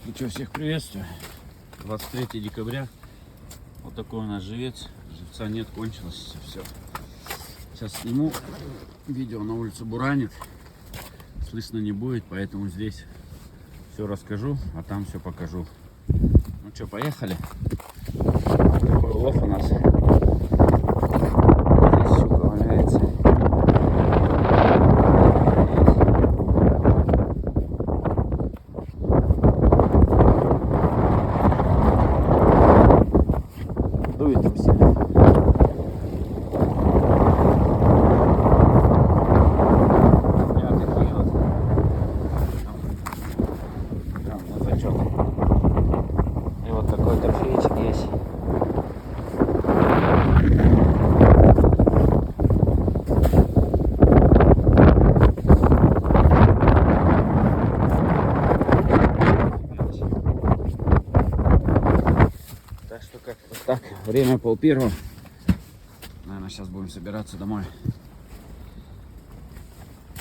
Ну что, всех приветствую. 23 декабря. Вот такой у нас живец. Живца нет, кончилось все. Сейчас сниму. Видео на улице буранит. Слышно не будет, поэтому здесь все расскажу, а там все покажу. Ну что, поехали. Такой улов у нас. Здесь щука валяется. Дует там сильно. И вот такой трофейчик есть. Так что как-то так. Время 12:30. Наверное, сейчас будем собираться домой.